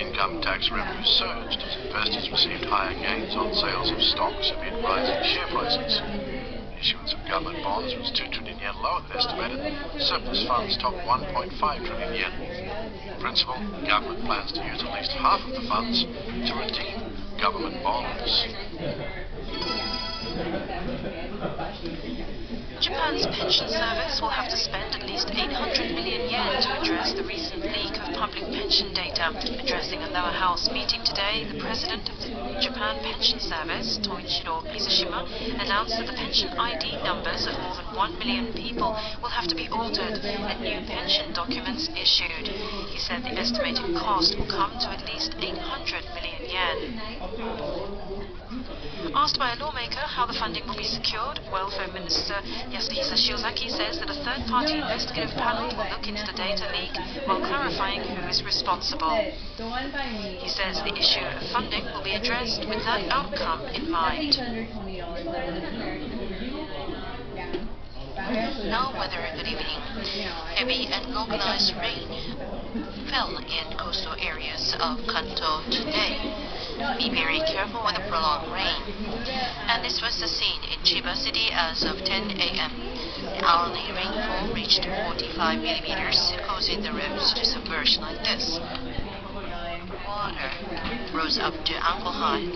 Income tax revenue surged as investors received higher gains on sales of stocks amid rising share prices. Issuance of government bonds was 2 trillion yen lower than estimated. Surplus funds topped 1.5 trillion yen. In principle, the government plans to use at least half of the funds to redeem government bonds. Japan's pension service will have to spend at least 800 million yen to address the recent leak of public pension data. Addressing a lower house meeting today, the president of the Japan Pension Service, Toichiro Mizushima, announced that the pension ID numbers of more than 1 million people will have to be altered and new pension documents issued. He said the estimated cost will come to at least 800 million yen. Asked by a lawmaker how the funding will be secured, Welfare Minister Yasuhisa Shiozaki says that a third-party investigative panel will look into the data leak while clarifying who is responsible. He says the issue of funding will be addressed with that outcome in mind. Now weather, good evening. Heavy and localized rain fell in coastal areas of Kanto today. Be very careful with the prolonged rain. And this was the scene in Chiba City as of 10 a.m. The hourly rainfall reached 45 millimeters, causing the roads to submerge like this. Water rose up to ankle high.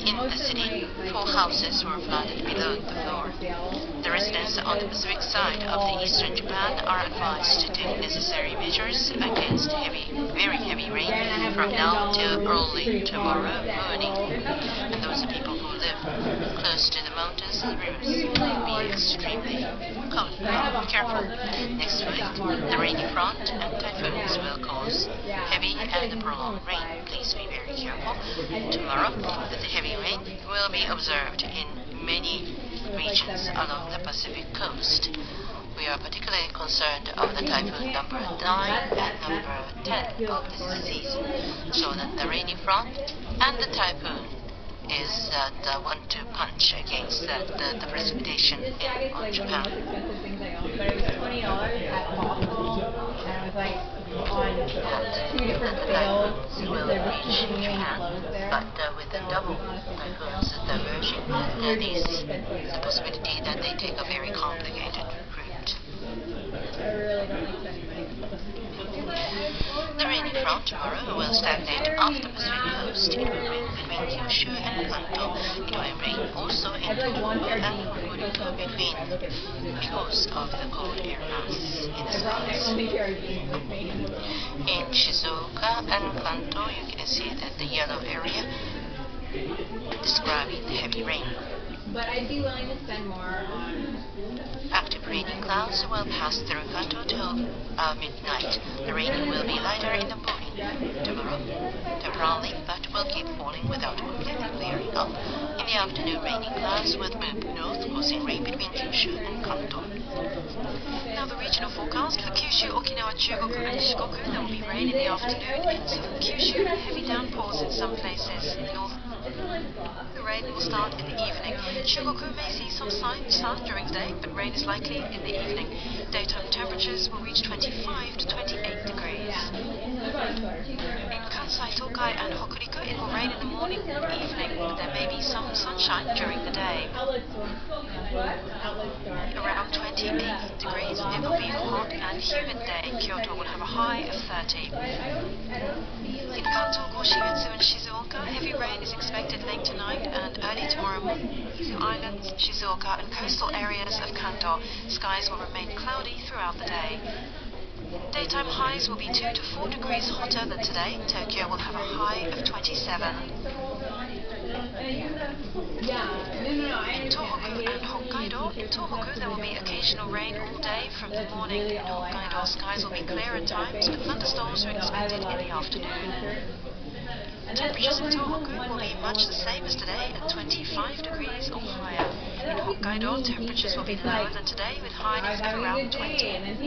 In the city, 4 houses were flooded below the floor. The residents on the Pacific side of the eastern Japan are advised to take necessary measures against very heavy rain from now till early tomorrow morning. And those people who live close to the mountains and rivers will be extremely careful. Next week, the rainy front and typhoons will cause heavy and prolonged rain. Please be very careful. Tomorrow, the heavy rain will be observed in many regions along the Pacific coast. We are particularly concerned of the typhoon number 9 and number 10 of this season, so that the rainy front and the typhoon is the one-two punch against the precipitation on Japan. The typhoons will reach Japan, but with the double typhoons diverging, there is the possibility that they take a very complicated route. The rainy front tomorrow will stagnate off the Pacific coast. It will rain between Kyushu and Kanto. It will rain also in Tohoku and Hokuriku because of the cold air mass in the skies. In Shizuoka and Kanto, you can see that the yellow area describing the heavy rain. But I'd be willing to spend more on... Active raining clouds will pass through Kanto till midnight. The rain will be lighter in the morning tomorrow, temporarily, but will keep falling without completely clearing up. In the afternoon, raining clouds will move north, causing rain between Kyushu and Kanto. Now the regional forecast for Kyushu, Okinawa, Chugoku and Shikoku. There will be rain in the afternoon in southern Kyushu, heavy downpours in some places. The rain will start in the evening. Chugoku may see some sun during the day, but rain is likely in the evening. Daytime temperatures will reach 25 to 28 degrees. In Kansai, Tokai and Hokuriku, it will rain in the morning and evening, but there may be some sunshine during the day. Around 28 degrees, it will be a hot and humid day. Kyoto will have a high of 30. In Kanto, Goshiyutsu and Shizuoka, heavy rain is expected late tonight and early tomorrow morning. Izu Islands, Shizuoka and coastal areas of Kanto, skies will remain cloudy throughout the day. Daytime highs will be 2 to 4 degrees hotter than today. Tokyo will have a high of 27. In Tohoku and Hokkaido, there will be occasional rain all day from the morning. In Hokkaido, skies will be clear at times, but thunderstorms are expected in the afternoon. Temperatures in Tohoku will be much the same as today at 25 degrees or higher. In Hokkaido, temperatures will be lower than today, with highs of around 20.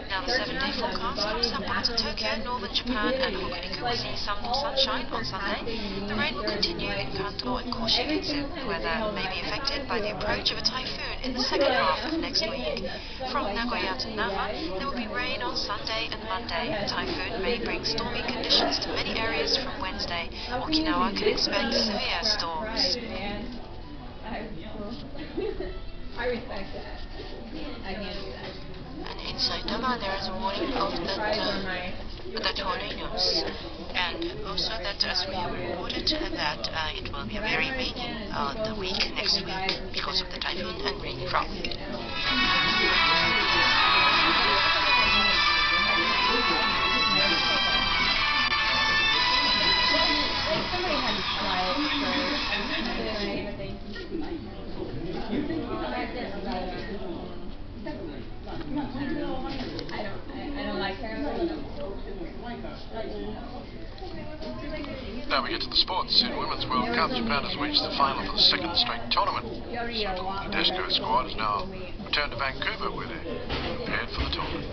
Now the 7-day forecast from Sapporo to Tokyo, northern Japan and Hokuriku will see some sunshine on Sunday. The rain will continue in Kanto and Koshikitsu. The weather may be affected by the approach of a typhoon in the second half of next week. From Nagoya to Nara, there will be rain on Sunday and Monday. The typhoon may bring stormy conditions to many areas from Wednesday. Okinawa can expect severe storms. I respect that. I can't do that. And in Saitama, there is a warning of the tornadoes. And also that as we have reported that it will be a very rainy the week next week because of the typhoon and rain from. Somebody had to try it I don't like her. Now we get to the sports. In Women's World Cup, Japan has reached the final for the second straight tournament. So the Tedesco squad has now returned to Vancouver where they're prepared for the tournament.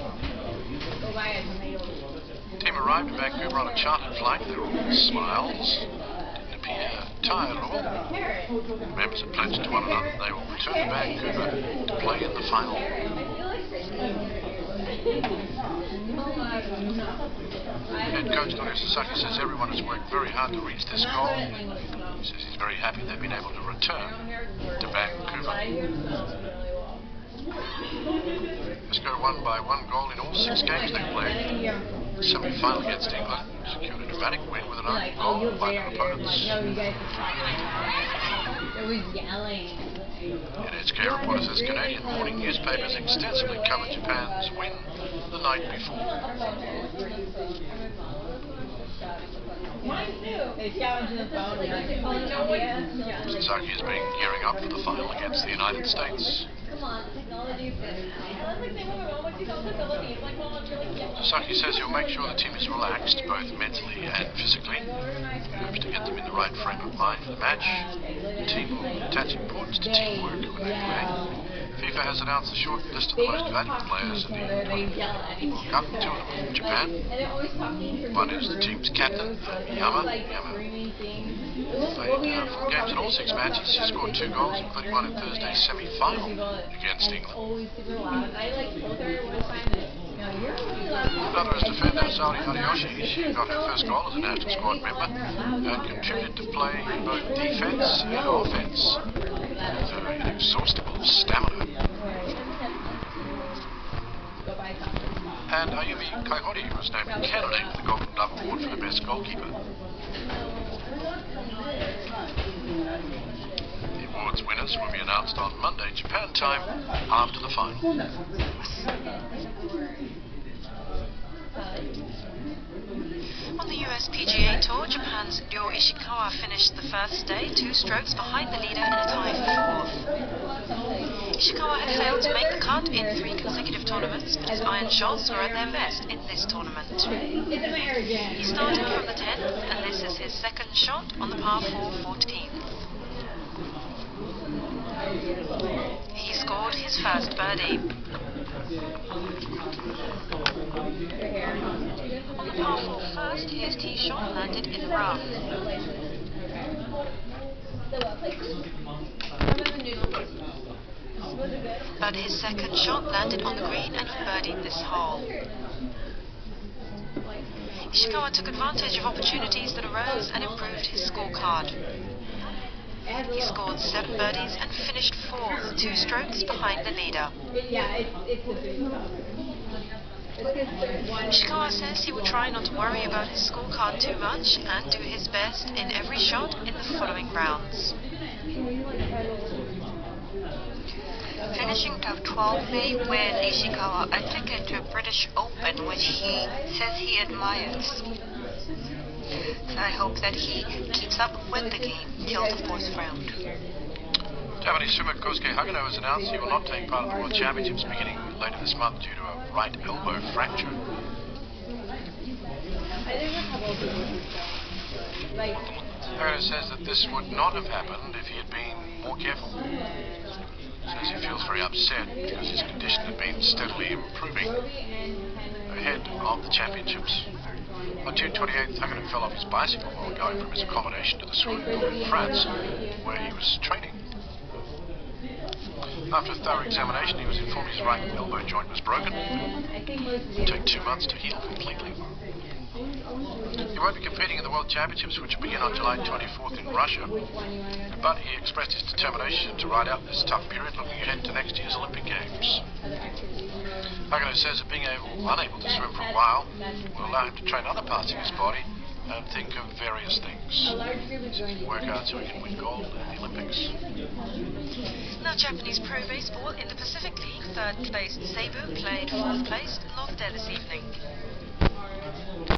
The team arrived in Vancouver on a chartered flight. They were all smiles. Didn't appear tired at all. The members had pledged to one another they will return to Vancouver to play in the final. Head coach Tony Sasaki says everyone has worked very hard to reach this goal. He says he's very happy they've been able to return to Vancouver. Mexico won by 1 goal in all 6 games they played. The semi-final against England secured a dramatic win with an own goal by their opponents. It was yelling. NHK reporter says Canadian morning newspapers extensively covered Japan's win the night before. Sasaki has been gearing up for the final against the United States. Sasaki says he'll make sure the team is relaxed, both mentally and physically. He hopes to get them in the right frame of mind for the match. The team will attach importance to teamwork when they play. FIFA has announced a short list of the most valuable players in the World Cup. 2 of them from Japan. One is the team's captain, Yama. Played 4 games in all 6 matches. He scored 2 goals, including one in Thursday's semi-final against England. Another is defender Saori Hariyoshi. She got her first goal as a national squad member and contributed to play in both defence and offence with her inexhaustible stamina. And Ayumi Kaihori was named candidate for the Golden Glove Award for the best goalkeeper. The awards winners will be announced on Monday, Japan time, after the final. On the US PGA Tour, Japan's Ryo Ishikawa finished the first day 2 strokes behind the leader in a tie for 4th. Ishikawa had failed to make the cut in 3 consecutive tournaments, but his iron shots were at their best in this tournament. He started from the 10th, and this is his second shot on the par 4 14th. He scored his first birdie. On the par 4 first, his tee shot landed in the rough. But his second shot landed on the green and he birdied this hole. Ishikawa took advantage of opportunities that arose and improved his scorecard. He scored 7 birdies and finished 4th, 2 strokes behind the leader. Ishikawa says he will try not to worry about his scorecard too much and do his best in every shot in the following rounds. Finishing top 12 may win Ishikawa a ticket to a British Open, which he says he admires. So I hope that he keeps up with the game till the 4th round. Japanese swimmer Kosuke Hagano has announced he will not take part in the World Championships beginning later this month due to a right elbow fracture. Agano says that this would not have happened if he had been more careful. Says he feels very upset because his condition had been steadily improving ahead of the championships. On June 28th, Agano fell off his bicycle while going from his accommodation to the swimming pool in France, where he was training. After a thorough examination, he was informed his right elbow joint was broken. It would take 2 months to heal completely. He won't be competing in the World Championships, which begin on July 24th in Russia, but he expressed his determination to ride out this tough period, looking ahead to next year's Olympic Games. Agano says that being unable to swim for a while will allow him to train other parts of his body and think of various things. He says work hard so he can win gold at the Olympics. Now Japanese Pro Baseball in the Pacific League, third-placed Seibu played fourth-placed Lotte this evening.